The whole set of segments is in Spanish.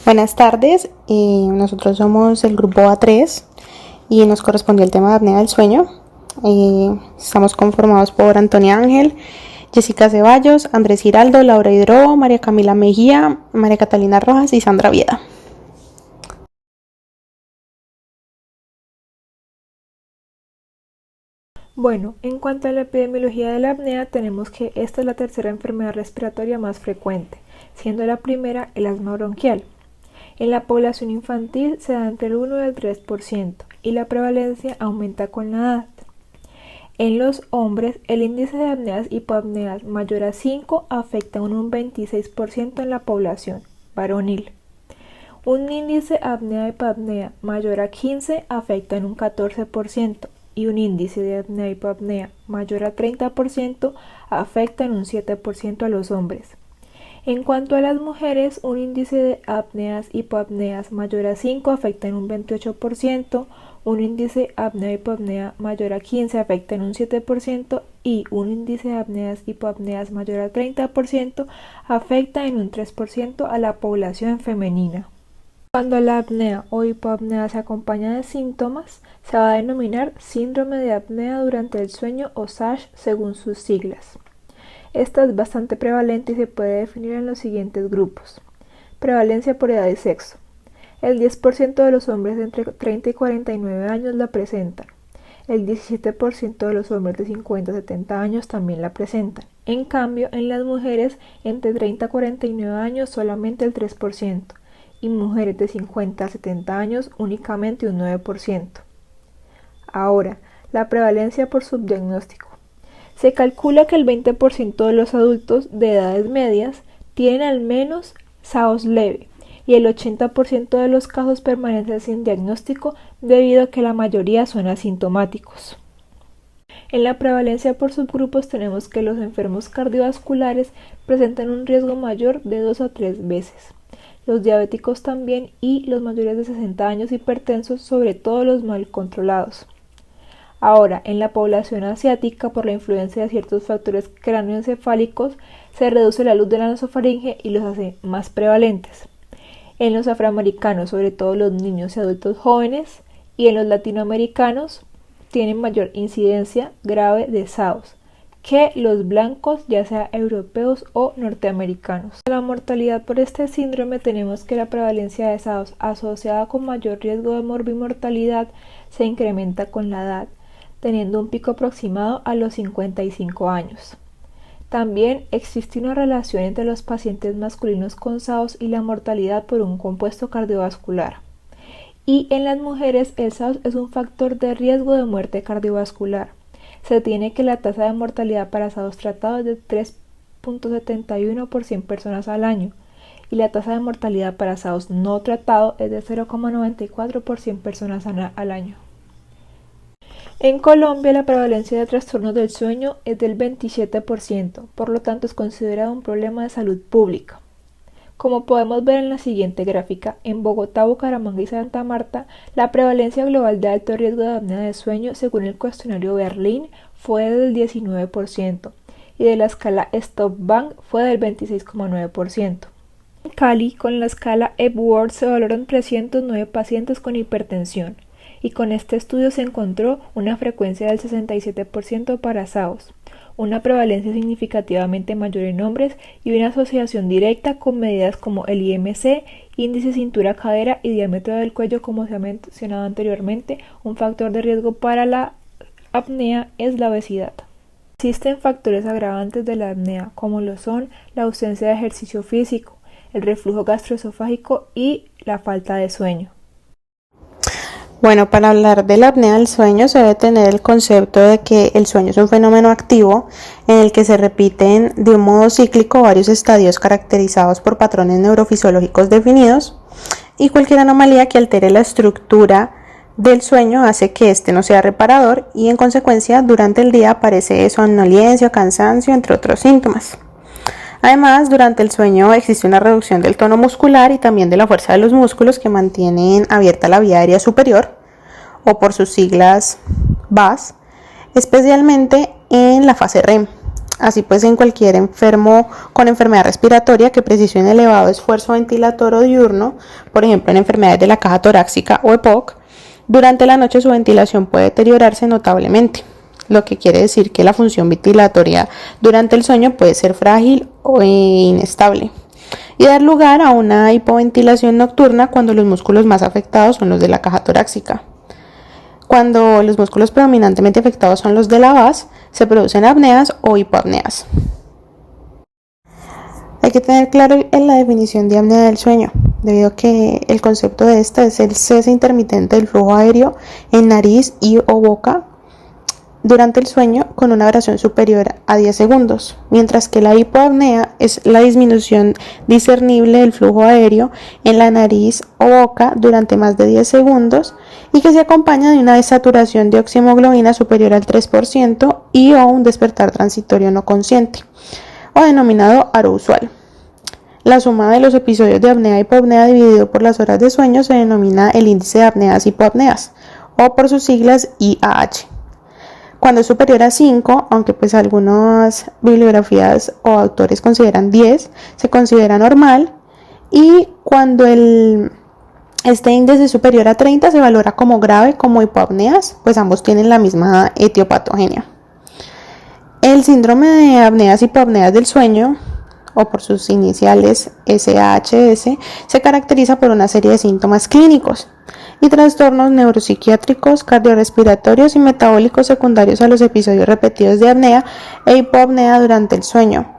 Buenas tardes, nosotros somos el grupo A3 y nos correspondió el tema de apnea del sueño. Estamos conformados por Antonia Ángel, Jessica Ceballos, Andrés Giraldo, Laura Hidrobo, María Camila Mejía, María Catalina Rojas y Sandra Vieda. Bueno, en cuanto a la epidemiología de la apnea, tenemos que esta es la tercera enfermedad respiratoria más frecuente, siendo la primera el asma bronquial. En la población infantil se da entre el 1 y el 3% y la prevalencia aumenta con la edad. En los hombres, el índice de apneas y hipoapneas mayor a 5 afecta en un 26% en la población varonil. Un índice apnea-hipapnea mayor a 15 afecta en un 14% y un índice de apnea-hipapnea mayor a 30% afecta en un 7% a los hombres. En cuanto a las mujeres, un índice de apneas-hipoapneas mayor a 5 afecta en un 28%, un índice apnea-hipapnea mayor a 15 afecta en un 7% y un índice de apneas-hipoapneas mayor a 30% afecta en un 3% a la población femenina. Cuando la apnea o hipoapnea se acompaña de síntomas, se va a denominar síndrome de apnea durante el sueño o SASH según sus siglas. Esta es bastante prevalente y se puede definir en los siguientes grupos. Prevalencia por edad y sexo. El 10% de los hombres de entre 30 y 49 años la presentan. El 17% de los hombres de 50 a 70 años también la presentan. En cambio, en las mujeres entre 30 a 49 años solamente el 3%. Y mujeres de 50 a 70 años únicamente un 9%. Ahora, la prevalencia por subdiagnóstico. Se calcula que el 20% de los adultos de edades medias tienen al menos SAOS leve y el 80% de los casos permanecen sin diagnóstico debido a que la mayoría son asintomáticos. En la prevalencia por subgrupos tenemos que los enfermos cardiovasculares presentan un riesgo mayor de 2 a 3 veces. Los diabéticos también y los mayores de 60 años hipertensos, sobre todo los mal controlados. Ahora, en la población asiática, por la influencia de ciertos factores cráneoencefálicos, se reduce la luz de la nasofaringe y los hace más prevalentes. En los afroamericanos, sobre todo los niños y adultos jóvenes, y en los latinoamericanos, tienen mayor incidencia grave de SAOS que los blancos, ya sea europeos o norteamericanos. En la mortalidad por este síndrome tenemos que la prevalencia de SAOS asociada con mayor riesgo de morbimortalidad se incrementa con la edad, teniendo un pico aproximado a los 55 años. También existe una relación entre los pacientes masculinos con SAOS y la mortalidad por un compuesto cardiovascular. Y en las mujeres el SAOS es un factor de riesgo de muerte cardiovascular. Se tiene que la tasa de mortalidad para SAOS tratado es de 3.71 por 100 personas al año y la tasa de mortalidad para SAOS no tratado es de 0.94 por 100 personas al año. En Colombia la prevalencia de trastornos del sueño es del 27%, por lo tanto es considerado un problema de salud pública. Como podemos ver en la siguiente gráfica, en Bogotá, Bucaramanga y Santa Marta, la prevalencia global de alto riesgo de apnea de sueño según el cuestionario Berlín fue del 19% y de la escala Stop-Bang fue del 26,9%. En Cali, con la escala Epworth se valoraron 309 pacientes con hipertensión y con este estudio se encontró una frecuencia del 67% para SAOS, una prevalencia significativamente mayor en hombres y una asociación directa con medidas como el IMC, índice cintura-cadera y diámetro del cuello, como se ha mencionado anteriormente. Un factor de riesgo para la apnea es la obesidad. Existen factores agravantes de la apnea, como lo son la ausencia de ejercicio físico, el reflujo gastroesofágico y la falta de sueño. Bueno, para hablar de la apnea del sueño se debe tener el concepto de que el sueño es un fenómeno activo en el que se repiten de un modo cíclico varios estadios caracterizados por patrones neurofisiológicos definidos y cualquier anomalía que altere la estructura del sueño hace que éste no sea reparador y en consecuencia durante el día aparece somnolencia, cansancio, entre otros síntomas. Además, durante el sueño existe una reducción del tono muscular y también de la fuerza de los músculos que mantienen abierta la vía aérea superior, o por sus siglas VAS, especialmente en la fase REM. Así pues, en cualquier enfermo con enfermedad respiratoria que precise un elevado esfuerzo ventilatorio diurno, por ejemplo en enfermedades de la caja torácica o EPOC, durante la noche su ventilación puede deteriorarse notablemente, lo que quiere decir que la función ventilatoria durante el sueño puede ser frágil o inestable y dar lugar a una hipoventilación nocturna cuando los músculos más afectados son los de la caja torácica. Cuando los músculos predominantemente afectados son los de la base, se producen apneas o hipoapneas. Hay que tener claro en la definición de apnea del sueño, debido a que el concepto de esta es el cese intermitente del flujo aéreo en nariz y o boca durante el sueño con una duración superior a 10 segundos, mientras que la hipoapnea es la disminución discernible del flujo aéreo en la nariz o boca durante más de 10 segundos y que se acompaña de una desaturación de oxihemoglobina superior al 3% y o un despertar transitorio no consciente, o denominado aro usual. La suma de los episodios de apnea y hipoapnea dividido por las horas de sueño se denomina el índice de apneas y hipoapneas, o por sus siglas IAH. Cuando es superior a 5, aunque pues algunas bibliografías o autores consideran 10, se considera normal, y cuando este índice es superior a 30 se valora como grave como hipoapneas, pues ambos tienen la misma etiopatogenia. El síndrome de apneas y hipoapneas del sueño, o por sus iniciales SAHS, se caracteriza por una serie de síntomas clínicos y trastornos neuropsiquiátricos, cardiorrespiratorios y metabólicos secundarios a los episodios repetidos de apnea e hipoapnea durante el sueño,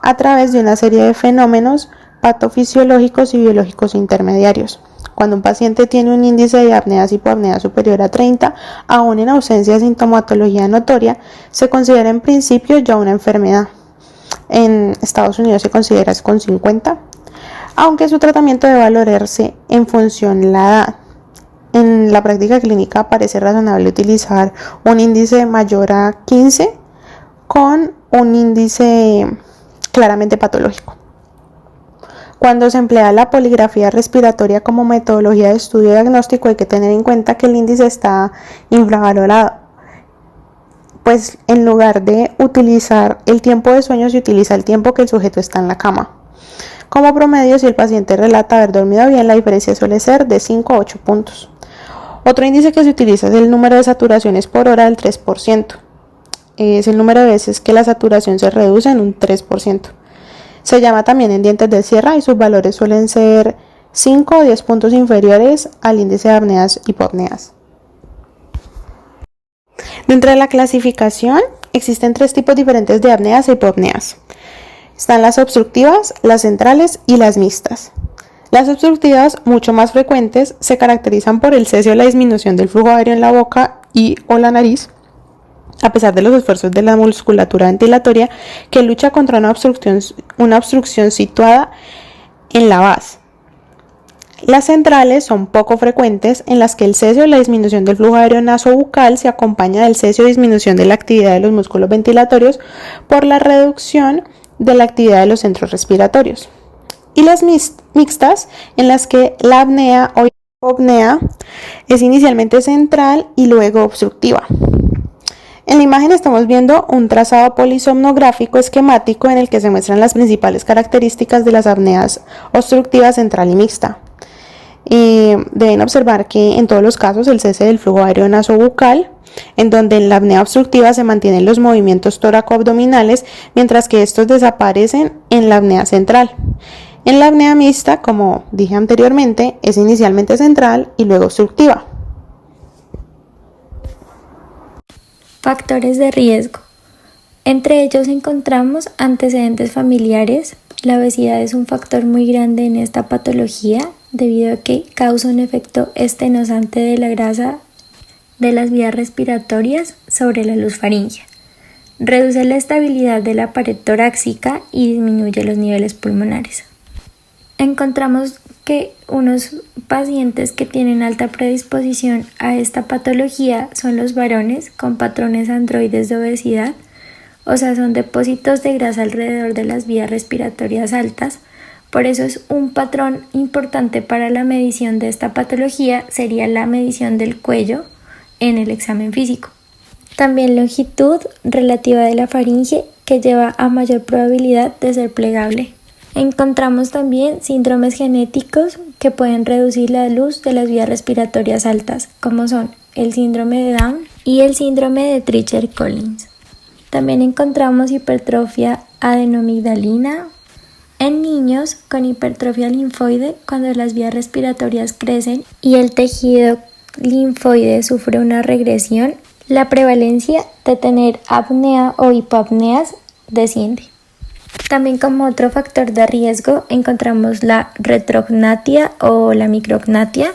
a través de una serie de fenómenos patofisiológicos y biológicos intermediarios. Cuando un paciente tiene un índice de apneas y hipoapnea superior a 30, aún en ausencia de sintomatología notoria, se considera en principio ya una enfermedad. En Estados Unidos se considera con 50, aunque su tratamiento debe valorarse en función de la edad. En la práctica clínica parece razonable utilizar un índice mayor a 15 con un índice claramente patológico. Cuando se emplea la poligrafía respiratoria como metodología de estudio diagnóstico, hay que tener en cuenta que el índice está infravalorado, pues en lugar de utilizar el tiempo de sueño se utiliza el tiempo que el sujeto está en la cama. Como promedio, si el paciente relata haber dormido bien, la diferencia suele ser de 5 a 8 puntos. Otro índice que se utiliza es el número de saturaciones por hora del 3%. Es el número de veces que la saturación se reduce en un 3%. Se llama también en dientes de sierra y sus valores suelen ser 5 o 10 puntos inferiores al índice de apneas y hipoapneas. Dentro de la clasificación existen 3 tipos diferentes de apneas e hipoapneas. Están las obstructivas, las centrales y las mixtas. Las obstructivas, mucho más frecuentes, se caracterizan por el cese o la disminución del flujo aéreo en la boca y o la nariz, a pesar de los esfuerzos de la musculatura ventilatoria que lucha contra una obstrucción situada en la base. Las centrales son poco frecuentes, en las que el cese o la disminución del flujo aéreo nasobucal se acompaña del cese o disminución de la actividad de los músculos ventilatorios por la reducción de la actividad de los centros respiratorios. Y las mixtas, en las que la apnea o hipoapnea es inicialmente central y luego obstructiva. En la imagen estamos viendo un trazado polisomnográfico esquemático en el que se muestran las principales características de las apneas obstructivas central y mixta. Deben observar que en todos los casos el cese del flujo aéreo nasobucal, en donde en la apnea obstructiva se mantienen los movimientos tóraco-abdominales, mientras que estos desaparecen en la apnea central. En la apnea mixta, como dije anteriormente, es inicialmente central y luego obstructiva. Factores de riesgo. Entre ellos encontramos antecedentes familiares. La obesidad es un factor muy grande en esta patología debido a que causa un efecto estenosante de la grasa de las vías respiratorias sobre la luz faríngea. Reduce la estabilidad de la pared torácica y disminuye los niveles pulmonares. Encontramos que unos pacientes que tienen alta predisposición a esta patología son los varones con patrones androides de obesidad, o sea, son depósitos de grasa alrededor de las vías respiratorias altas. Por eso es un patrón importante para la medición de esta patología, sería la medición del cuello en el examen físico. También longitud relativa de la faringe que lleva a mayor probabilidad de ser plegable. Encontramos también síndromes genéticos que pueden reducir la luz de las vías respiratorias altas, como son el síndrome de Down y el síndrome de Treacher-Collins. También encontramos hipertrofia adenomigdalina en niños con hipertrofia linfoide cuando las vías respiratorias crecen y el tejido linfoide sufre una regresión. La prevalencia de tener apnea o hipoapneas desciende. También como otro factor de riesgo encontramos la retrognatia o la micrognatia,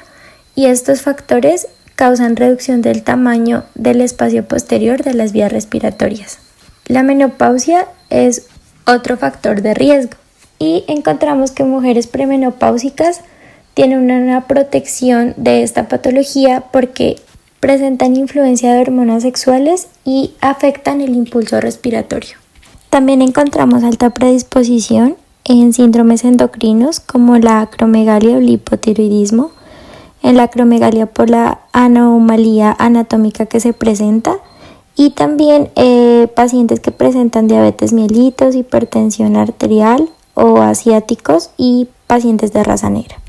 y estos factores causan reducción del tamaño del espacio posterior de las vías respiratorias. La menopausia es otro factor de riesgo y encontramos que mujeres premenopáusicas tienen una protección de esta patología porque presentan influencia de hormonas sexuales y afectan el impulso respiratorio. También encontramos alta predisposición en síndromes endocrinos como la acromegalia o el hipotiroidismo, en la acromegalia por la anomalía anatómica que se presenta, y también pacientes que presentan diabetes mellitus, hipertensión arterial o asiáticos y pacientes de raza negra.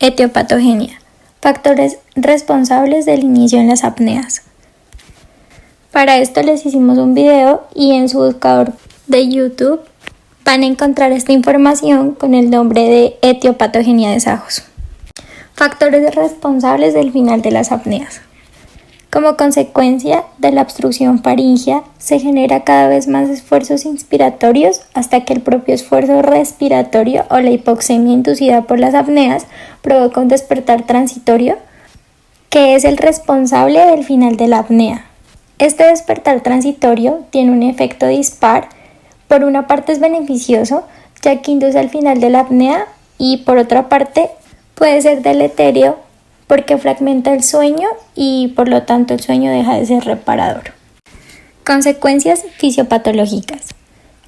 Etiopatogenia. Factores responsables del inicio en las apneas. Para esto les hicimos un video y en su buscador de YouTube van a encontrar esta información con el nombre de etiopatogenia de Sajos. Factores responsables del final de las apneas. Como consecuencia de la obstrucción faríngea, se genera cada vez más esfuerzos inspiratorios hasta que el propio esfuerzo respiratorio o la hipoxemia inducida por las apneas provoca un despertar transitorio, que es el responsable del final de la apnea. Este despertar transitorio tiene un efecto dispar. Por una parte es beneficioso, ya que induce al final de la apnea, y por otra parte puede ser deleterio porque fragmenta el sueño y por lo tanto el sueño deja de ser reparador. Consecuencias fisiopatológicas.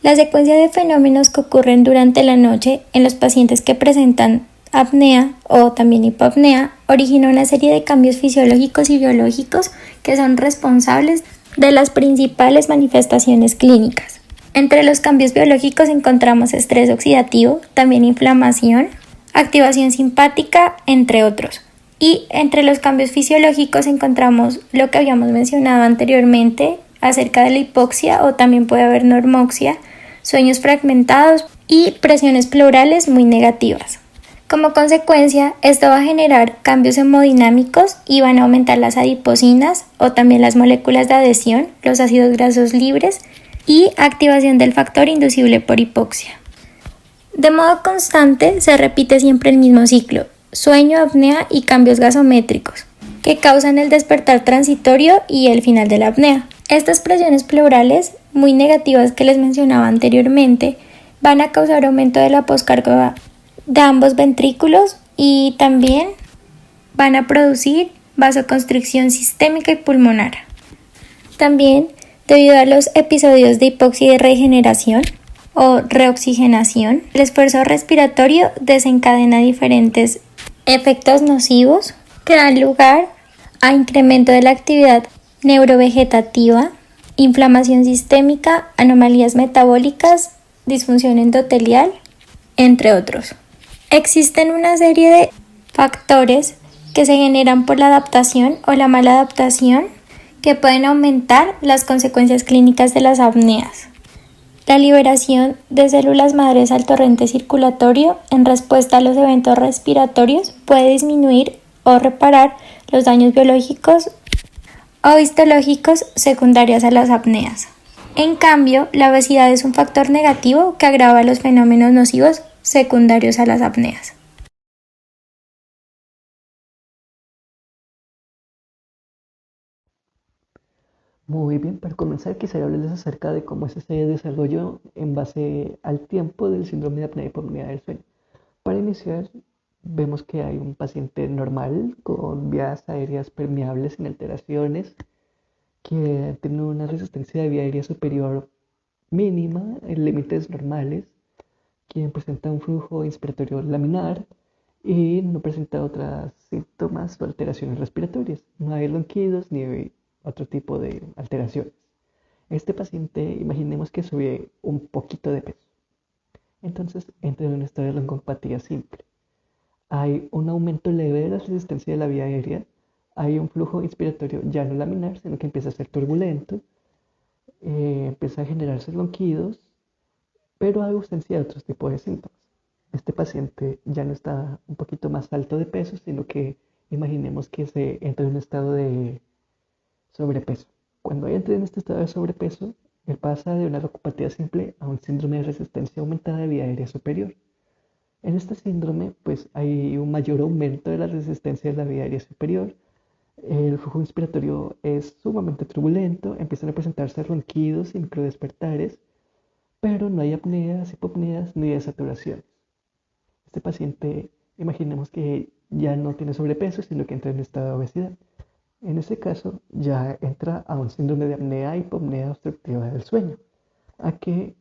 La secuencia de fenómenos que ocurren durante la noche en los pacientes que presentan apnea o también hipoapnea origina una serie de cambios fisiológicos y biológicos que son responsables de las principales manifestaciones clínicas. Entre los cambios biológicos encontramos estrés oxidativo, también inflamación, activación simpática, entre otros. Y entre los cambios fisiológicos encontramos lo que habíamos mencionado anteriormente acerca de la hipoxia, o también puede haber normoxia, sueños fragmentados y presiones pleurales muy negativas. Como consecuencia, esto va a generar cambios hemodinámicos y van a aumentar las adipocinas o también las moléculas de adhesión, los ácidos grasos libres, y activación del factor inducible por hipoxia. De modo constante se repite siempre el mismo ciclo: sueño, apnea y cambios gasométricos, que causan el despertar transitorio y el final de la apnea. Estas presiones pleurales muy negativas que les mencionaba anteriormente van a causar aumento de la poscarga de ambos ventrículos y también van a producir vasoconstricción sistémica y pulmonar. También, debido a los episodios de hipoxia y de regeneración o reoxigenación, el esfuerzo respiratorio desencadena diferentes efectos nocivos que dan lugar a incremento de la actividad neurovegetativa, inflamación sistémica, anomalías metabólicas, disfunción endotelial, entre otros. Existen una serie de factores que se generan por la adaptación o la mala adaptación que pueden aumentar las consecuencias clínicas de las apneas. La liberación de células madres al torrente circulatorio en respuesta a los eventos respiratorios puede disminuir o reparar los daños biológicos o histológicos secundarios a las apneas. En cambio, la obesidad es un factor negativo que agrava los fenómenos nocivos secundarios a las apneas. Muy bien, para comenzar quisiera hablarles acerca de cómo es ese desarrollo en base al tiempo del síndrome de apnea y hipopnea del sueño. Para iniciar, vemos que hay un paciente normal con vías aéreas permeables sin alteraciones, que tiene una resistencia de vía aérea superior mínima en límites normales, quien presenta un flujo inspiratorio laminar y no presenta otros síntomas o alteraciones respiratorias. No hay ronquidos ni otro tipo de alteraciones. Este paciente, imaginemos que sube un poquito de peso. Entonces entra en un estado de broncopatía simple. Hay un aumento leve de la resistencia de la vía aérea, hay un flujo inspiratorio ya no laminar, sino que empieza a ser turbulento, empieza a generarse ronquidos, pero hay ausencia de otros tipos de síntomas. Este paciente ya no está un poquito más alto de peso, sino que imaginemos que se entra en un estado de sobrepeso. Cuando entra en este estado de sobrepeso, él pasa de una broncopatía simple a un síndrome de resistencia aumentada de vía aérea superior. En este síndrome, pues hay un mayor aumento de la resistencia de la vía aérea superior. El flujo inspiratorio es sumamente turbulento, empiezan a presentarse ronquidos y microdespertares, pero no hay apneas, hipopneas ni desaturaciones. Este paciente, imaginemos que ya no tiene sobrepeso, sino que entra en estado de obesidad. En ese caso, ya entra a un síndrome de apnea hipopnea obstructiva del sueño, a que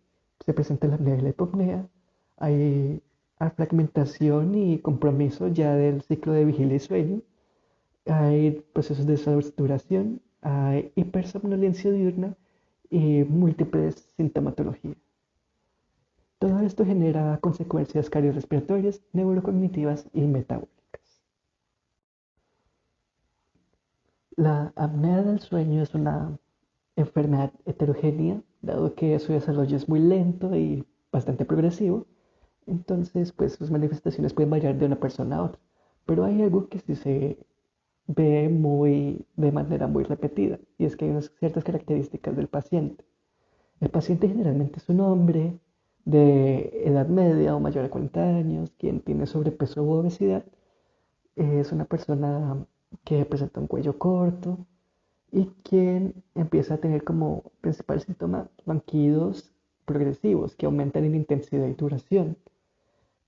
se presenta la apnea y la hipopnea, hay fragmentación y compromiso ya del ciclo de vigilia y sueño, hay procesos de saturación, hay hipersomnolencia diurna y múltiples sintomatologías. Todo esto genera consecuencias cardiorrespiratorias, neurocognitivas y metabólicas. La apnea del sueño es una enfermedad heterogénea, dado que su desarrollo es muy lento y bastante progresivo. Entonces, pues sus manifestaciones pueden variar de una persona a otra. Pero hay algo que sí se ve de manera muy repetida, y es que hay unas ciertas características del paciente. El paciente generalmente es un hombre de edad media o mayor de 40 años, quien tiene sobrepeso u obesidad. Es una persona que presenta un cuello corto y quien empieza a tener como principal síntoma ronquidos progresivos que aumentan en intensidad y duración.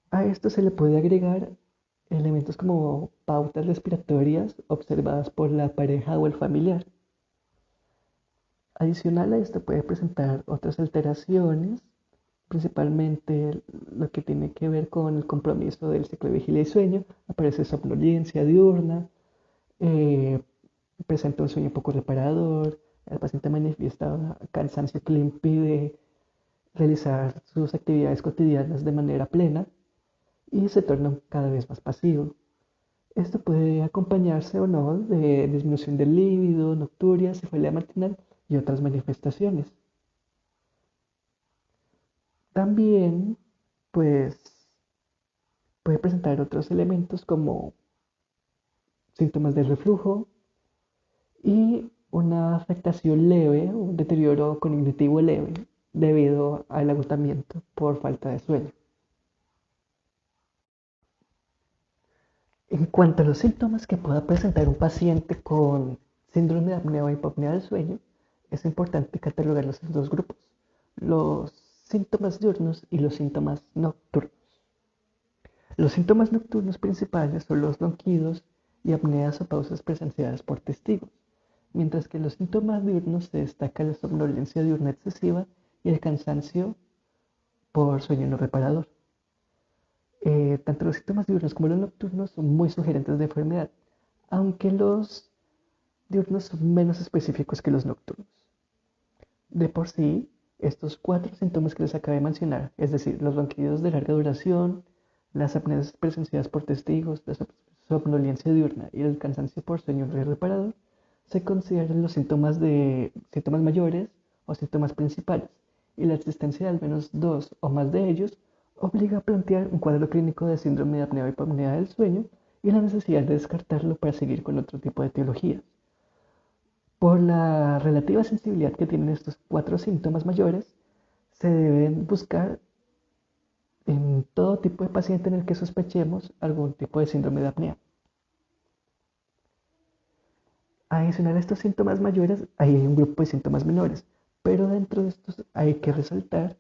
A esto se le puede agregar elementos como pautas respiratorias observadas por la pareja o el familiar. Adicional a esto puede presentar otras alteraciones, principalmente lo que tiene que ver con el compromiso del ciclo de vigilia y sueño. Aparece somnolencia diurna, eh, presenta un sueño poco reparador, el paciente manifiesta cansancio que le impide realizar sus actividades cotidianas de manera plena y se torna cada vez más pasivo. Esto puede acompañarse o no de disminución del líbido, nocturia, cefalea matinal y otras manifestaciones. También, pues, puede presentar otros elementos como síntomas de reflujo y una afectación leve, un deterioro cognitivo leve debido al agotamiento por falta de sueño. En cuanto a los síntomas que pueda presentar un paciente con síndrome de apnea o hipopnea del sueño, es importante catalogarlos en dos grupos: los síntomas diurnos y los síntomas nocturnos. Los síntomas nocturnos principales son los ronquidos y apneas o pausas presenciadas por testigos, mientras que en los síntomas diurnos se destaca la somnolencia diurna excesiva y el cansancio por sueño no reparador. Tanto los síntomas diurnos como los nocturnos son muy sugerentes de enfermedad, aunque los diurnos son menos específicos que los nocturnos. De por sí, estos cuatro síntomas que les acabé de mencionar, es decir, los ronquidos de larga duración, las apneas presenciadas por testigos, la somnolencia diurna y el cansancio por sueño no reparador, se consideran los síntomas mayores o síntomas principales, y la existencia de al menos dos o más de ellos obliga a plantear un cuadro clínico de síndrome de apnea o hipopnea del sueño y la necesidad de descartarlo para seguir con otro tipo de etiologías. Por la relativa sensibilidad que tienen estos cuatro síntomas mayores, se deben buscar en todo tipo de paciente en el que sospechemos algún tipo de síndrome de apnea. Adicional a estos síntomas mayores, hay un grupo de síntomas menores, pero dentro de estos hay que resaltar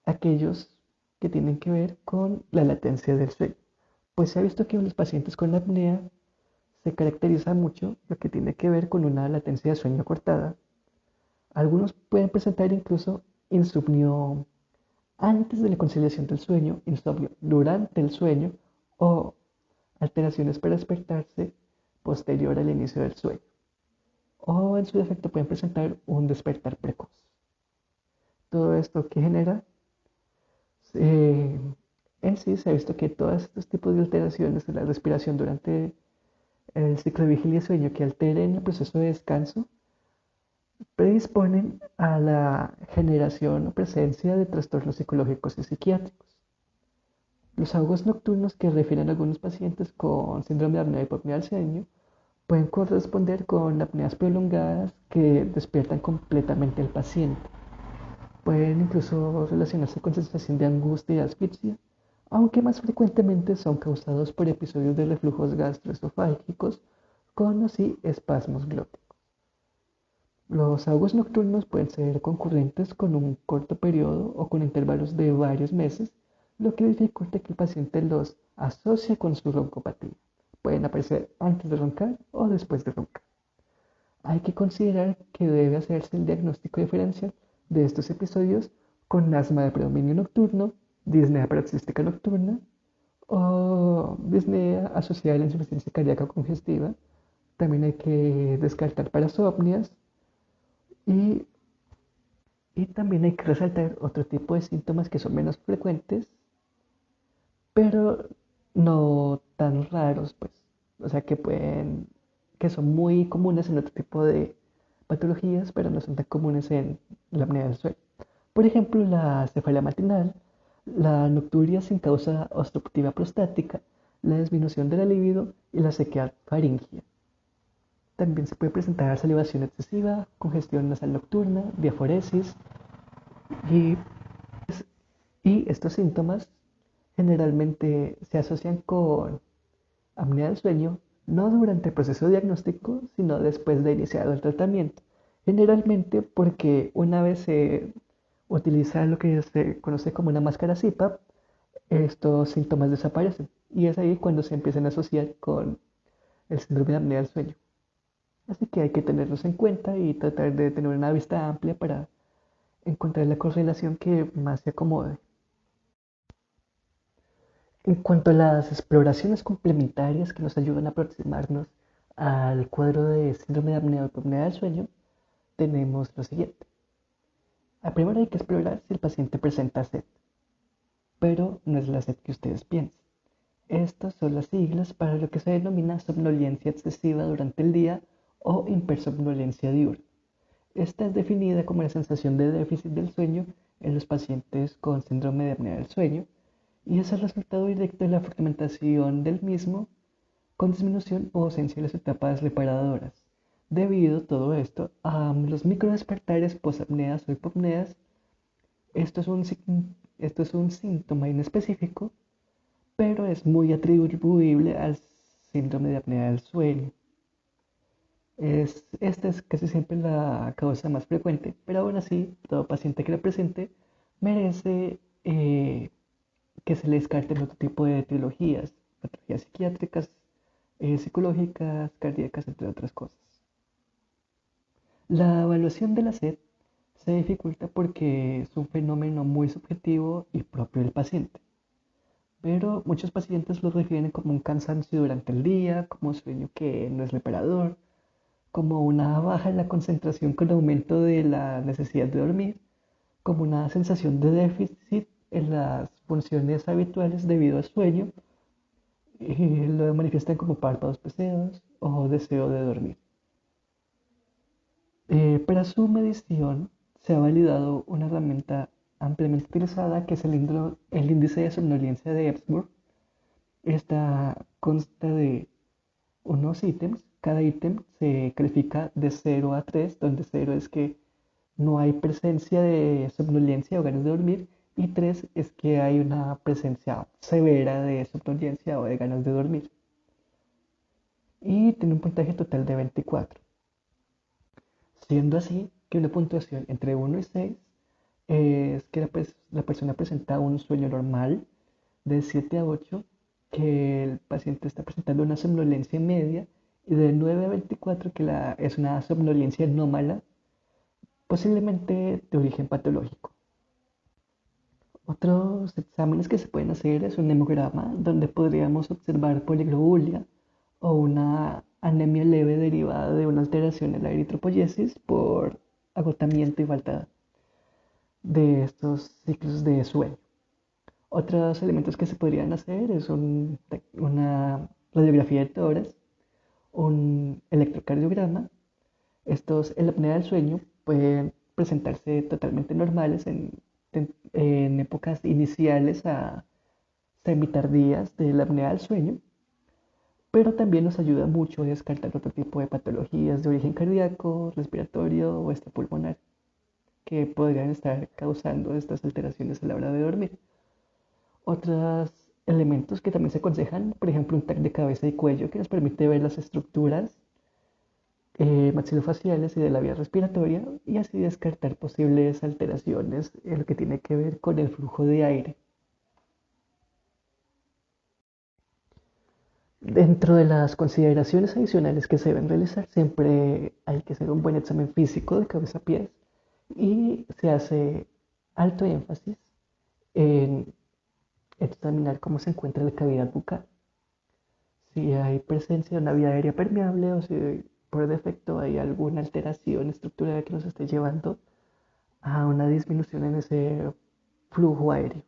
aquellos que tienen que ver con la latencia del sueño. Pues se ha visto que en los pacientes con apnea se caracteriza mucho lo que tiene que ver con una latencia de sueño cortada. Algunos pueden presentar incluso insomnio antes de la conciliación del sueño, insomnio durante el sueño o alteraciones para despertarse posterior al inicio del sueño. o en su defecto pueden presentar un despertar precoz. Todo esto que genera, eh, en sí se ha visto que todos estos tipos de alteraciones de la respiración durante el ciclo de vigilia y sueño que alteren el proceso de descanso predisponen a la generación o presencia de trastornos psicológicos y psiquiátricos. Los ahogos nocturnos que refieren a algunos pacientes con síndrome de apnea y hipopnea del sueño pueden corresponder con apneas prolongadas que despiertan completamente al paciente. Pueden incluso relacionarse con sensación de angustia y asfixia, aunque más frecuentemente son causados por episodios de reflujos gastroesofágicos con o sin espasmos glóticos. Los ahogos nocturnos pueden ser concurrentes con un corto periodo o con intervalos de varios meses, lo que dificulta que el paciente los asocie con su roncopatía. Pueden aparecer antes de roncar o después de roncar. Hay que considerar que debe hacerse el diagnóstico diferencial de estos episodios con asma de predominio nocturno, disnea paroxística nocturna o disnea asociada a la insuficiencia cardíaca congestiva. También hay que descartar parasopnias y, y también hay que resaltar otro tipo de síntomas que son menos frecuentes, pero no tan raros, pues. O sea, que son muy comunes en otro tipo de patologías, pero no son tan comunes en la apnea del sueño. Por ejemplo, la cefalea matinal, la nocturia sin causa obstructiva prostática, la disminución de la libido y la sequedad faríngea. También se puede presentar salivación excesiva, congestión nasal nocturna, diaforesis y, y estos síntomas generalmente se asocian con apnea del sueño no durante el proceso diagnóstico, sino después de iniciado el tratamiento. Generalmente porque una vez se utiliza lo que se conoce como una máscara CPAP, estos síntomas desaparecen. Y es ahí cuando se empiezan a asociar con el síndrome de apnea del sueño. Así que hay que tenerlos en cuenta y tratar de tener una vista amplia para encontrar la correlación que más se acomode. En cuanto a las exploraciones complementarias que nos ayudan a aproximarnos al cuadro de síndrome de apnea o hipopnea del sueño, tenemos lo siguiente. A primero hay que explorar si el paciente presenta sed, pero no es la sed que ustedes piensan. Estas son las siglas para lo que se denomina somnolencia excesiva durante el día o hipersomnolencia diurna. Esta es definida como la sensación de déficit del sueño en los pacientes con síndrome de apnea del sueño y es el resultado directo de la fragmentación del mismo con disminución o ausencia de las etapas reparadoras. Debido todo esto a los microdespertares posapneas o hipopneas, esto es un síntoma inespecífico, pero es muy atribuible al síndrome de apnea del sueño. Esta es casi siempre la causa más frecuente, pero aún así, todo paciente que la presente merece que se le descarten otro tipo de etiologías, patologías psiquiátricas, psicológicas, cardíacas, entre otras cosas. La evaluación de la sed se dificulta porque es un fenómeno muy subjetivo y propio del paciente, pero muchos pacientes lo refieren como un cansancio durante el día, como sueño que no es reparador, como una baja en la concentración con aumento de la necesidad de dormir, como una sensación de déficit en las funciones habituales debido al sueño, y lo manifiestan como párpados pesados o deseo de dormir. Para su medición se ha validado una herramienta ampliamente utilizada que es el índice de somnolencia de Epworth. Esta consta de unos ítems. Cada ítem se califica de 0 a 3, donde 0 es que no hay presencia de somnolencia o ganas de dormir, y 3 es que hay una presencia severa de somnolencia o de ganas de dormir. Y tiene un puntaje total de 24. Siendo así que una puntuación entre 1 y 6 es que la persona presenta un sueño normal de 7 a 8, que el paciente está presentando una somnolencia media, y de 9 a 24 que es una somnolencia anómala, posiblemente de origen patológico. Otros exámenes que se pueden hacer es un hemograma, donde podríamos observar poliglobulia o una anemia leve derivada de una alteración en la eritropoyesis por agotamiento y falta de estos ciclos de sueño. Otros elementos que se podrían hacer es una radiografía de tórax, un electrocardiograma. En la apnea del sueño pueden presentarse totalmente normales en épocas iniciales a semitardías de la apnea del sueño, pero también nos ayuda mucho a descartar otro tipo de patologías de origen cardíaco, respiratorio o extrapulmonar que podrían estar causando estas alteraciones a la hora de dormir. Otros elementos que también se aconsejan, por ejemplo, un TAC de cabeza y cuello que nos permite ver las estructuras maxilofaciales y de la vía respiratoria y así descartar posibles alteraciones en lo que tiene que ver con el flujo de aire. Dentro de las consideraciones adicionales que se deben realizar, siempre hay que hacer un buen examen físico de cabeza a pies y se hace alto énfasis en examinar cómo se encuentra la cavidad bucal. Si hay presencia de una vía aérea permeable o si por defecto hay alguna alteración estructural que nos esté llevando a una disminución en ese flujo aéreo.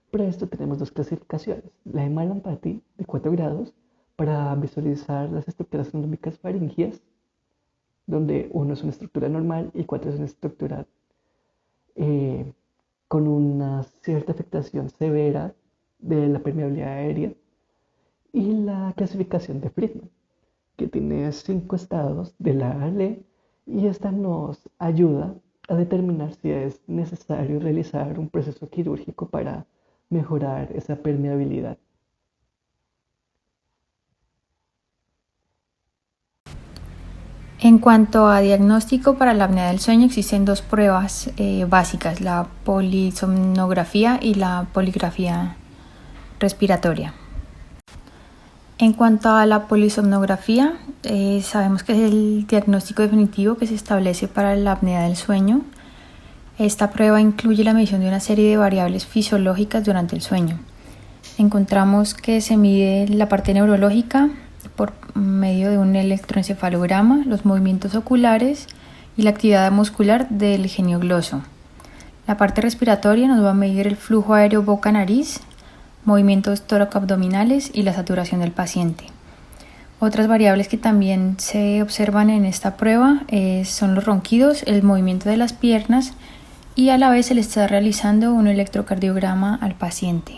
Para esto tenemos dos clasificaciones, la de Mallampati de 4 grados para visualizar las estructuras anatòmicas faríngeas, donde 1 es una estructura normal y 4 es una estructura con una cierta afectación severa de la permeabilidad aérea, y la clasificación de Friedman, que tiene 5 estados de la A al E, y esta nos ayuda a determinar si es necesario realizar un proceso quirúrgico para mejorar esa permeabilidad. En cuanto a diagnóstico para la apnea del sueño, existen 2 pruebas básicas, la polisomnografía y la poligrafía respiratoria. En cuanto a la polisomnografía, sabemos que es el diagnóstico definitivo que se establece para la apnea del sueño. Esta prueba incluye la medición de una serie de variables fisiológicas durante el sueño. Encontramos que se mide la parte neurológica por medio de un electroencefalograma, los movimientos oculares y la actividad muscular del geniogloso. La parte respiratoria nos va a medir el flujo aéreo boca-nariz, movimientos tóraco-abdominales y la saturación del paciente. Otras variables que también se observan en esta prueba son los ronquidos, el movimiento de las piernas y a la vez se le está realizando un electrocardiograma al paciente.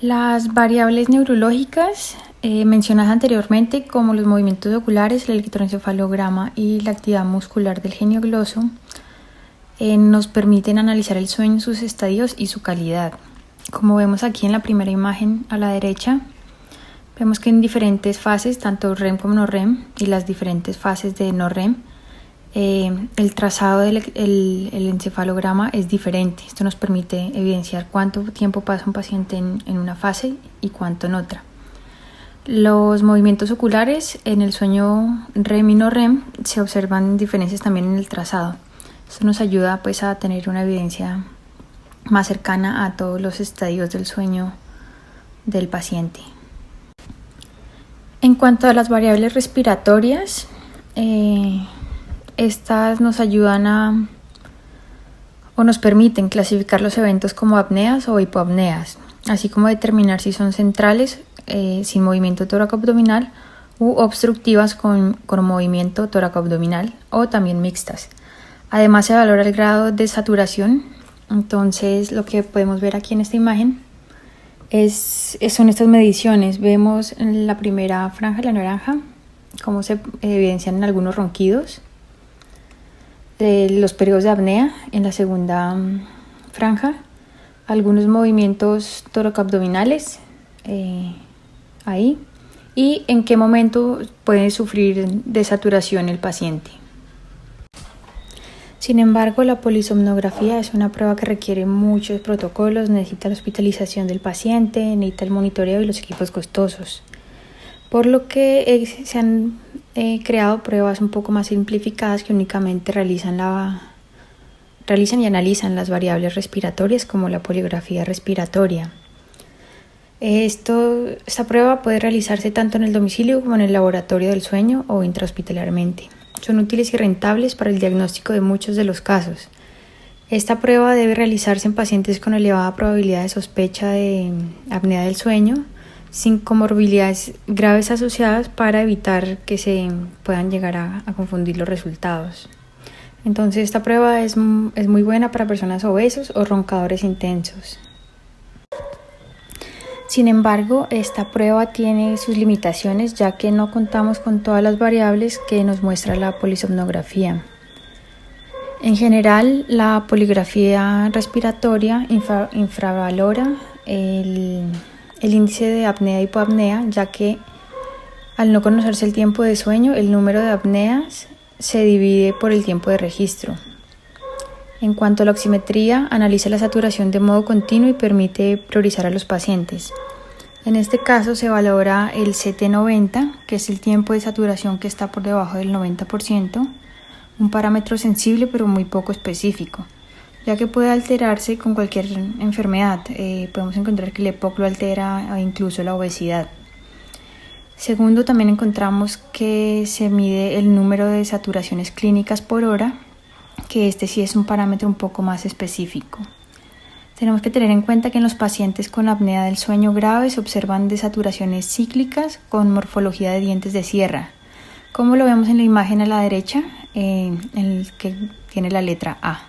Las variables neurológicas mencionadas anteriormente, como los movimientos oculares, el electroencefalograma y la actividad muscular del geniogloso, nos permiten analizar el sueño, sus estadios y su calidad. Como vemos aquí en la primera imagen a la derecha, vemos que en diferentes fases, tanto REM como no REM, y las diferentes fases de no REM, el trazado del encefalograma es diferente. Esto nos permite evidenciar cuánto tiempo pasa un paciente en una fase y cuánto en otra. Los movimientos oculares en el sueño REM y no REM se observan diferencias también en el trazado. Esto nos ayuda pues a tener una evidencia más cercana a todos los estadios del sueño del paciente. En cuanto a las variables respiratorias, estas nos ayudan o nos permiten clasificar los eventos como apneas o hipoapneas, así como determinar si son centrales sin movimiento tóraco-abdominal u obstructivas con movimiento tóraco-abdominal o también mixtas. Además se valora el grado de saturación. Entonces lo que podemos ver aquí en esta imagen son estas mediciones. Vemos en la primera franja, la naranja, cómo se evidencian algunos ronquidos, los periodos de apnea. En la segunda franja, algunos movimientos tóraco-abdominales ahí, y en qué momento puede sufrir de saturación el paciente. Sin embargo, la polisomnografía es una prueba que requiere muchos protocolos, necesita la hospitalización del paciente, necesita el monitoreo y los equipos costosos. Por lo que se han creado pruebas un poco más simplificadas que únicamente realizan y analizan las variables respiratorias, como la poligrafía respiratoria. Esta prueba puede realizarse tanto en el domicilio como en el laboratorio del sueño o intrahospitalarmente. Son útiles y rentables para el diagnóstico de muchos de los casos. Esta prueba debe realizarse en pacientes con elevada probabilidad de sospecha de apnea del sueño, sin comorbilidades graves asociadas, para evitar que se puedan llegar a confundir los resultados. Entonces esta prueba es muy buena para personas obesos o roncadores intensos. Sin embargo, esta prueba tiene sus limitaciones, ya que no contamos con todas las variables que nos muestra la polisomnografía. En general, la poligrafía respiratoria infravalora el índice de apnea e hipoapnea, ya que al no conocerse el tiempo de sueño, el número de apneas se divide por el tiempo de registro. En cuanto a la oximetría, analiza la saturación de modo continuo y permite priorizar a los pacientes. En este caso se valora el CT90, que es el tiempo de saturación que está por debajo del 90%, un parámetro sensible pero muy poco específico, ya que puede alterarse con cualquier enfermedad. Podemos encontrar que el EPOC lo altera o incluso la obesidad. Segundo, también encontramos que se mide el número de saturaciones clínicas por hora, que este sí es un parámetro un poco más específico. Tenemos que tener en cuenta que en los pacientes con apnea del sueño grave se observan desaturaciones cíclicas con morfología de dientes de sierra, como lo vemos en la imagen a la derecha, en el que tiene la letra A.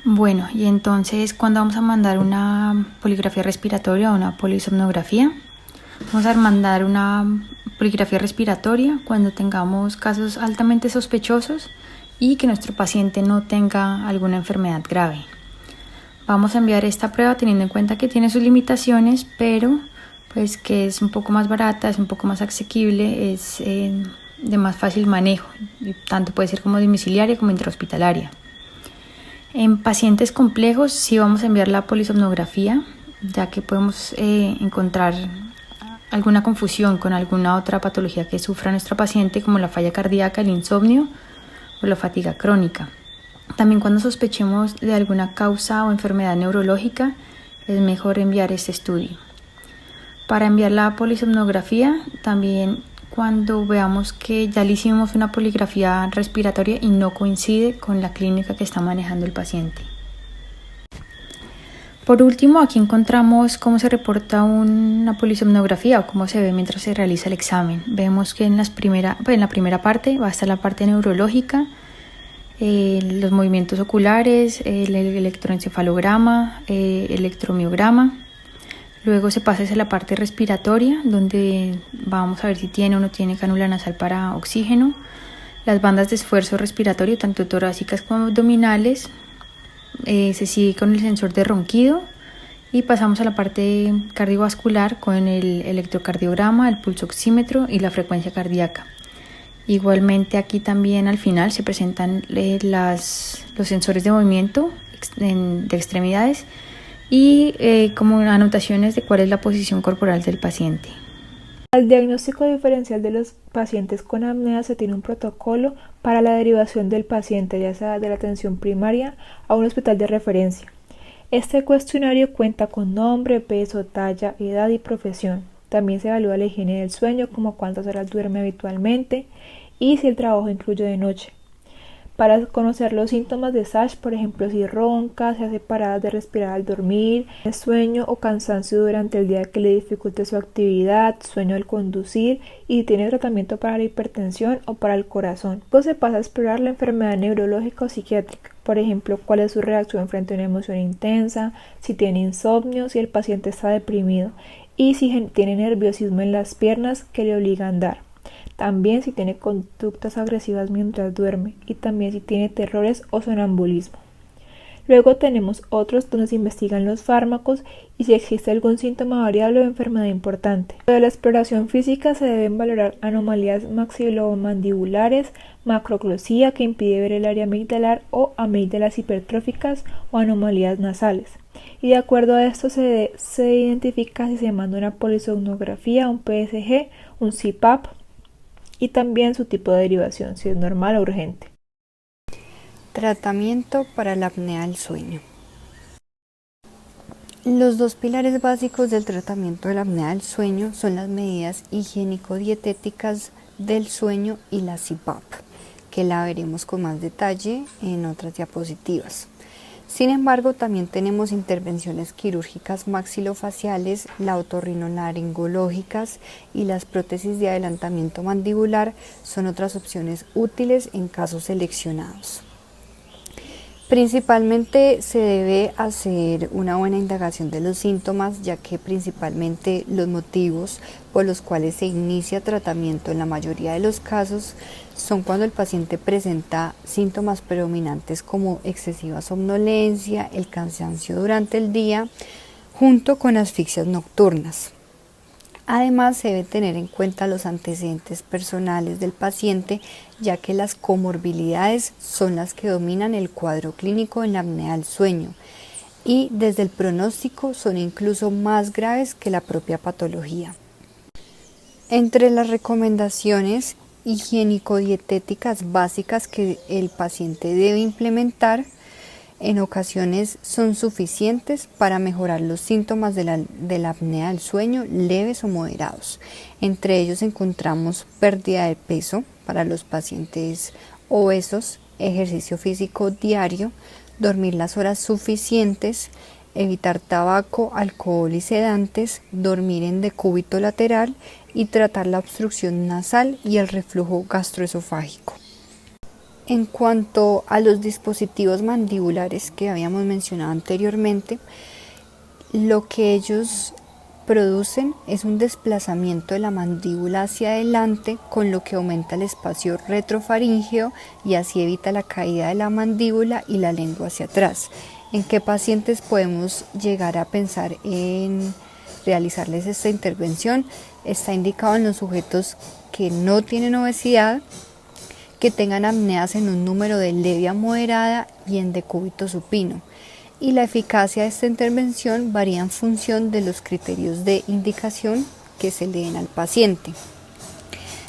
Bueno, y entonces, ¿cuándo vamos a mandar una poligrafía respiratoria o una polisomnografía? Vamos a mandar una poligrafía respiratoria cuando tengamos casos altamente sospechosos y que nuestro paciente no tenga alguna enfermedad grave. Vamos a enviar esta prueba teniendo en cuenta que tiene sus limitaciones, pero pues que es un poco más barata, es un poco más asequible, es de más fácil manejo, tanto puede ser como domiciliaria como intrahospitalaria. En pacientes complejos sí vamos a enviar la polisomnografía, ya que podemos encontrar alguna confusión con alguna otra patología que sufra nuestra paciente, como la falla cardíaca, el insomnio o la fatiga crónica. También cuando sospechemos de alguna causa o enfermedad neurológica, es mejor enviar este estudio. Para enviar la polisomnografía, también cuando veamos que ya le hicimos una poligrafía respiratoria y no coincide con la clínica que está manejando el paciente. Por último, aquí encontramos cómo se reporta una polisomnografía o cómo se ve mientras se realiza el examen. Vemos que en la primera parte va a estar la parte neurológica, los movimientos oculares, el electroencefalograma, electromiograma. Luego se pasa hacia la parte respiratoria, donde vamos a ver si tiene o no tiene cánula nasal para oxígeno, las bandas de esfuerzo respiratorio, tanto torácicas como abdominales. Se sigue con el sensor de ronquido y pasamos a la parte cardiovascular con el electrocardiograma, el pulso oxímetro y la frecuencia cardíaca. Igualmente aquí también al final se presentan los sensores de movimiento de extremidades y como anotaciones de cuál es la posición corporal del paciente. Al diagnóstico diferencial de los pacientes con apnea se tiene un protocolo para la derivación del paciente, ya sea de la atención primaria a un hospital de referencia. Este cuestionario cuenta con nombre, peso, talla, edad y profesión. También se evalúa la higiene del sueño, como cuántas horas duerme habitualmente y si el trabajo incluye de noche. Para conocer los síntomas de SASH, por ejemplo, si ronca, se hace paradas de respirar al dormir, sueño o cansancio durante el día que le dificulte su actividad, sueño al conducir y tiene tratamiento para la hipertensión o para el corazón. Luego se pasa a explorar la enfermedad neurológica o psiquiátrica, por ejemplo, cuál es su reacción frente a una emoción intensa, si tiene insomnio, si el paciente está deprimido y si tiene nerviosismo en las piernas que le obliga a andar. También si tiene conductas agresivas mientras duerme y también si tiene terrores o sonambulismo. Luego tenemos otros donde se investigan los fármacos y si existe algún síntoma variable o enfermedad importante. De la exploración física se deben valorar anomalías maxilomandibulares, macroglosia que impide ver el área amigdalar o amígdalas hipertróficas o anomalías nasales. Y de acuerdo a esto se identifica si se manda una polisomnografía, un PSG, un CPAP, y también su tipo de derivación, si es normal o urgente. Tratamiento para la apnea del sueño. Los dos pilares básicos del tratamiento de la apnea del sueño son las medidas higiénico-dietéticas del sueño y la CPAP, que la veremos con más detalle en otras diapositivas. Sin embargo, también tenemos intervenciones quirúrgicas maxilofaciales, la otorrinolaringológicas y las prótesis de adelantamiento mandibular son otras opciones útiles en casos seleccionados. Principalmente se debe hacer una buena indagación de los síntomas, ya que principalmente los motivos por los cuales se inicia tratamiento en la mayoría de los casos son cuando el paciente presenta síntomas predominantes como excesiva somnolencia, el cansancio durante el día, junto con asfixias nocturnas. Además, se debe tener en cuenta los antecedentes personales del paciente, ya que las comorbilidades son las que dominan el cuadro clínico en la apnea del sueño y desde el pronóstico son incluso más graves que la propia patología. Entre las recomendaciones higiénico-dietéticas básicas que el paciente debe implementar, en ocasiones son suficientes para mejorar los síntomas de la apnea del sueño leves o moderados. Entre ellos encontramos pérdida de peso para los pacientes obesos, ejercicio físico diario, dormir las horas suficientes, evitar tabaco, alcohol y sedantes, dormir en decúbito lateral y tratar la obstrucción nasal y el reflujo gastroesofágico. En cuanto a los dispositivos mandibulares que habíamos mencionado anteriormente, lo que ellos producen es un desplazamiento de la mandíbula hacia adelante, con lo que aumenta el espacio retrofaríngeo y así evita la caída de la mandíbula y la lengua hacia atrás. ¿En qué pacientes podemos llegar a pensar en realizarles esta intervención? Está indicado en los sujetos que no tienen obesidad, que tengan apneas en un número de leve a moderada y en decúbito supino. Y la eficacia de esta intervención varía en función de los criterios de indicación que se le den al paciente.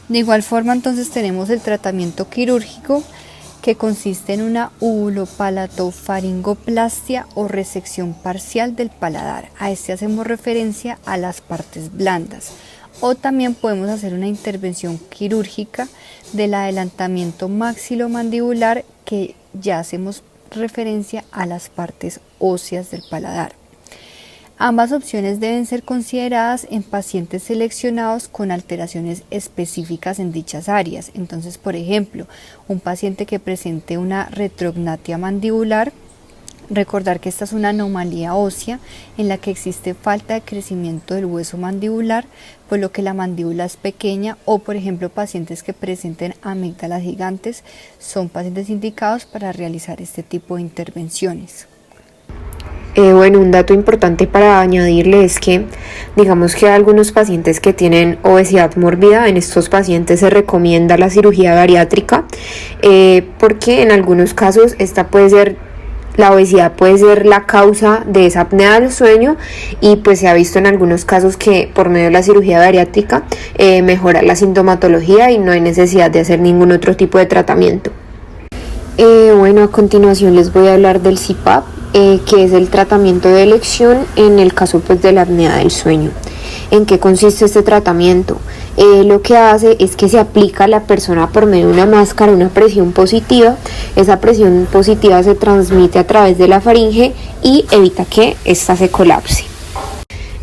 De igual forma, entonces tenemos el tratamiento quirúrgico, que consiste en una ubulopalatofaringoplastia o resección parcial del paladar. A este hacemos referencia a las partes blandas. O también podemos hacer una intervención quirúrgica del adelantamiento maxilomandibular, que ya hacemos referencia a las partes óseas del paladar. Ambas opciones deben ser consideradas en pacientes seleccionados con alteraciones específicas en dichas áreas. Entonces, por ejemplo, un paciente que presente una retrognatia mandibular, recordar que esta es una anomalía ósea en la que existe falta de crecimiento del hueso mandibular, por lo que la mandíbula es pequeña, o por ejemplo pacientes que presenten amígdalas gigantes son pacientes indicados para realizar este tipo de intervenciones. Bueno, un dato importante para añadirle es que digamos que a algunos pacientes que tienen obesidad mórbida, en estos pacientes se recomienda la cirugía bariátrica, porque en algunos casos la obesidad puede ser la causa de esa apnea del sueño, y pues se ha visto en algunos casos que por medio de la cirugía bariátrica mejora la sintomatología y no hay necesidad de hacer ningún otro tipo de tratamiento. Bueno, a continuación les voy a hablar del CPAP, que es el tratamiento de elección en el caso pues de la apnea del sueño. ¿En qué consiste este tratamiento? Lo que hace es que se aplica a la persona por medio de una máscara una presión positiva. Esa presión positiva se transmite a través de la faringe y evita que ésta se colapse.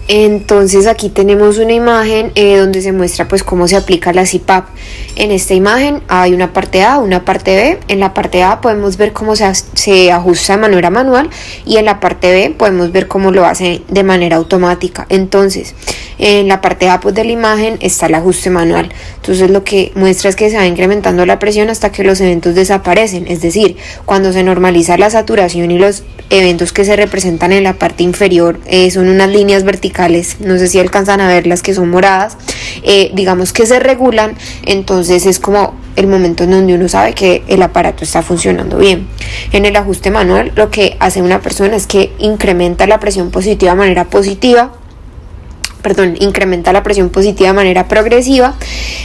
Entonces aquí tenemos una imagen donde se muestra pues cómo se aplica la CPAP. En esta imagen hay una parte A, una parte B. En la parte A podemos ver cómo se ajusta de manera manual, y en la parte B podemos ver cómo lo hace de manera automática. Entonces en la parte A pues de la imagen está el ajuste manual. Entonces lo que muestra es que se va incrementando la presión hasta que los eventos desaparecen, es decir, cuando se normaliza la saturación y los eventos que se representan en la parte inferior son unas líneas verticales, no sé si alcanzan a ver las que son moradas, digamos que se regulan. Entonces es como el momento en donde uno sabe que el aparato está funcionando bien. En el ajuste manual lo que hace una persona es que incrementa la presión positiva de manera positiva, incrementa la presión positiva de manera progresiva,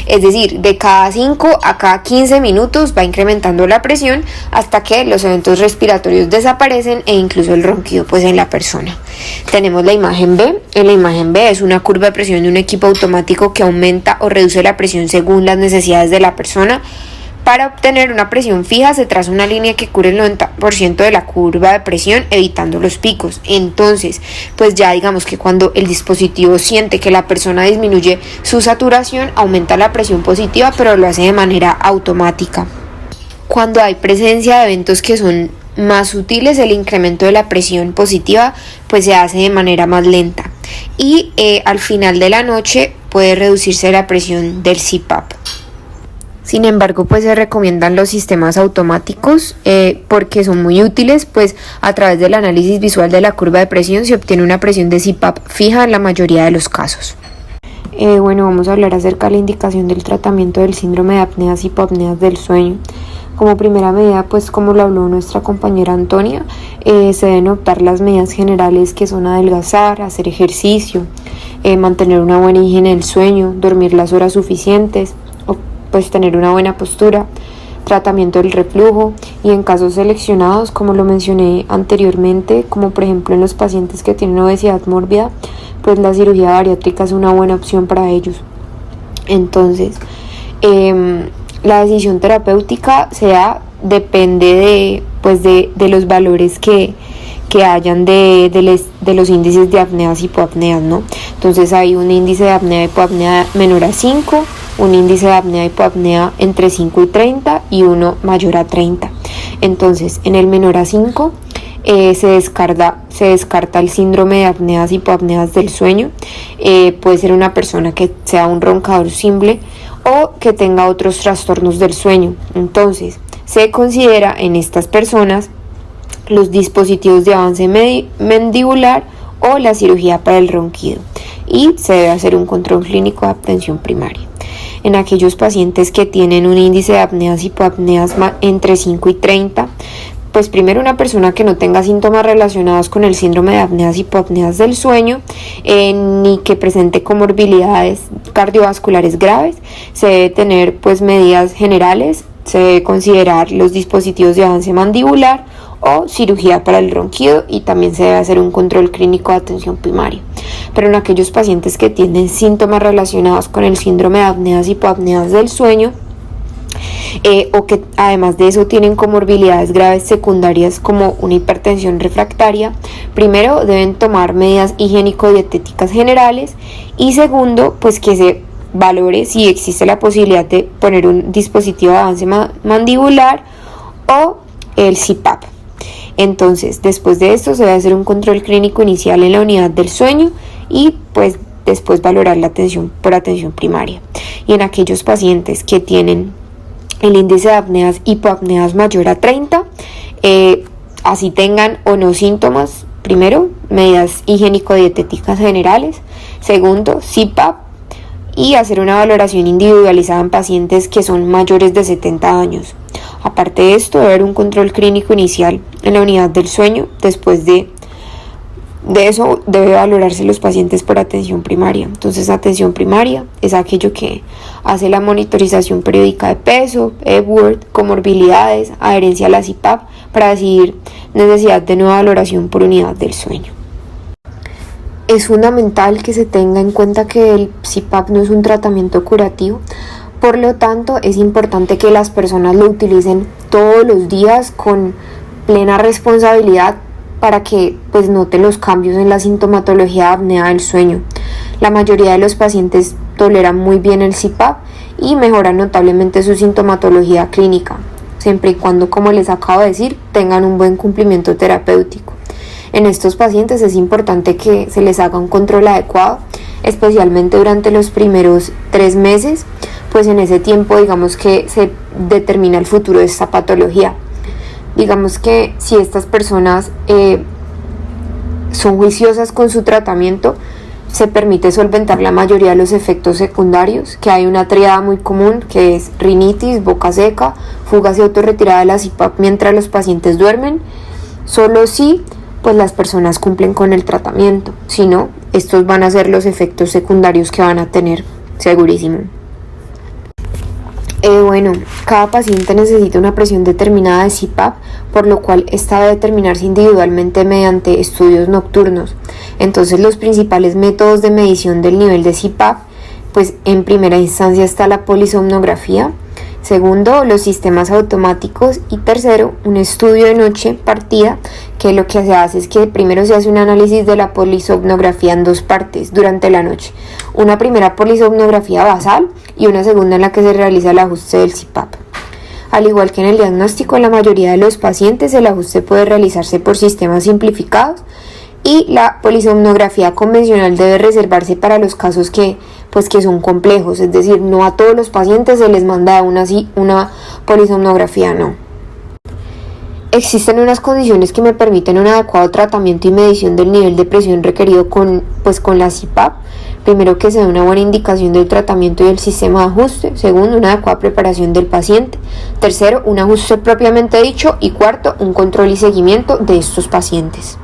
es decir, de cada 5 a cada 15 minutos va incrementando la presión hasta que los eventos respiratorios desaparecen e incluso el ronquido pues en la persona. Tenemos la imagen B. En la imagen B es una curva de presión de un equipo automático que aumenta o reduce la presión según las necesidades de la persona. Para obtener una presión fija se traza una línea que cubre el 90% de la curva de presión, evitando los picos. Entonces, pues ya digamos que cuando el dispositivo siente que la persona disminuye su saturación, aumenta la presión positiva, pero lo hace de manera automática. Cuando hay presencia de eventos que son más sutiles, el incremento de la presión positiva pues se hace de manera más lenta. Y al final de la noche puede reducirse la presión del CPAP. Sin embargo, pues se recomiendan los sistemas automáticos porque son muy útiles, pues a través del análisis visual de la curva de presión se obtiene una presión de CPAP fija en la mayoría de los casos. Vamos a hablar acerca de la indicación del tratamiento del síndrome de apneas y hipopneas del sueño. Como primera medida, pues como lo habló nuestra compañera Antonia, se deben optar las medidas generales que son adelgazar, hacer ejercicio, mantener una buena higiene del sueño, dormir las horas suficientes, pues tener una buena postura, tratamiento del reflujo y en casos seleccionados, como lo mencioné anteriormente, como por ejemplo en los pacientes que tienen obesidad mórbida, pues la cirugía bariátrica es una buena opción para ellos. Entonces, la decisión terapéutica depende de los valores que hayan de los índices de apneas y hipoapneas, ¿no? Entonces hay un índice de apnea y hipoapnea menor a 5, un índice de apnea y hipoapnea entre 5 y 30 y uno mayor a 30. Entonces, en el menor a 5 se descarta el síndrome de apneas y hipoapneas del sueño. Puede ser una persona que sea un roncador simple o que tenga otros trastornos del sueño. Entonces, se considera en estas personas los dispositivos de avance mandibular o la cirugía para el ronquido, y se debe hacer un control clínico de atención primaria. En aquellos pacientes que tienen un índice de apneas y hipoapneas entre 5 y 30, pues primero una persona que no tenga síntomas relacionados con el síndrome de apneas y hipoapneas del sueño, ni que presente comorbilidades cardiovasculares graves, se debe tener pues medidas generales, se debe considerar los dispositivos de avance mandibular o cirugía para el ronquido, y también se debe hacer un control clínico de atención primaria. Pero en aquellos pacientes que tienen síntomas relacionados con el síndrome de apneas y hipoapneas del sueño, o que además de eso tienen comorbilidades graves secundarias como una hipertensión refractaria, primero deben tomar medidas higiénico-dietéticas generales, y segundo, pues que se valore si existe la posibilidad de poner un dispositivo de avance mandibular o el CPAP. Entonces, después de esto se debe hacer un control clínico inicial en la unidad del sueño y pues después valorar la atención primaria. Y en aquellos pacientes que tienen el índice de apneas y hipoapneas mayor a 30, así tengan o no síntomas, primero, medidas higiénico-dietéticas generales, segundo, CPAP, y hacer una valoración individualizada en pacientes que son mayores de 70 años. Aparte de esto, debe haber un control clínico inicial en la unidad del sueño. Después de eso, debe valorarse los pacientes por atención primaria. Entonces, atención primaria es aquello que hace la monitorización periódica de peso, Epworth, comorbilidades, adherencia a la CPAP, para decidir necesidad de nueva valoración por unidad del sueño. Es fundamental que se tenga en cuenta que el CPAP no es un tratamiento curativo, por lo tanto es importante que las personas lo utilicen todos los días con plena responsabilidad para que pues noten los cambios en la sintomatología de apnea del sueño. La mayoría de los pacientes toleran muy bien el CPAP y mejoran notablemente su sintomatología clínica, siempre y cuando, como les acabo de decir, tengan un buen cumplimiento terapéutico. En estos pacientes es importante que se les haga un control adecuado, especialmente durante los primeros 3 meses, pues en ese tiempo digamos que se determina el futuro de esta patología. Digamos que si estas personas son juiciosas con su tratamiento, se permite solventar la mayoría de los efectos secundarios, que hay una triada muy común que es rinitis, boca seca, fugas y autorretirada de la CPAP mientras los pacientes duermen, solo si pues las personas cumplen con el tratamiento. Si no, estos van a ser los efectos secundarios que van a tener, segurísimo. Bueno, cada paciente necesita una presión determinada de CPAP, por lo cual esta debe determinarse individualmente mediante estudios nocturnos. Entonces, los principales métodos de medición del nivel de CPAP, pues en primera instancia está la polisomnografía, segundo, los sistemas automáticos y tercero, un estudio de noche partida, que lo que se hace es que primero se hace un análisis de la polisomnografía en dos partes durante la noche. Una primera polisomnografía basal y una segunda en la que se realiza el ajuste del CPAP. Al igual que en el diagnóstico, en la mayoría de los pacientes el ajuste puede realizarse por sistemas simplificados y la polisomnografía convencional debe reservarse para los casos que son complejos, es decir, no a todos los pacientes se les manda una polisomnografía, no. Existen unas condiciones que me permiten un adecuado tratamiento y medición del nivel de presión requerido con la CPAP. Primero, que se dé una buena indicación del tratamiento y del sistema de ajuste. Segundo, una adecuada preparación del paciente. Tercero, un ajuste propiamente dicho. Y cuarto, un control y seguimiento de estos pacientes.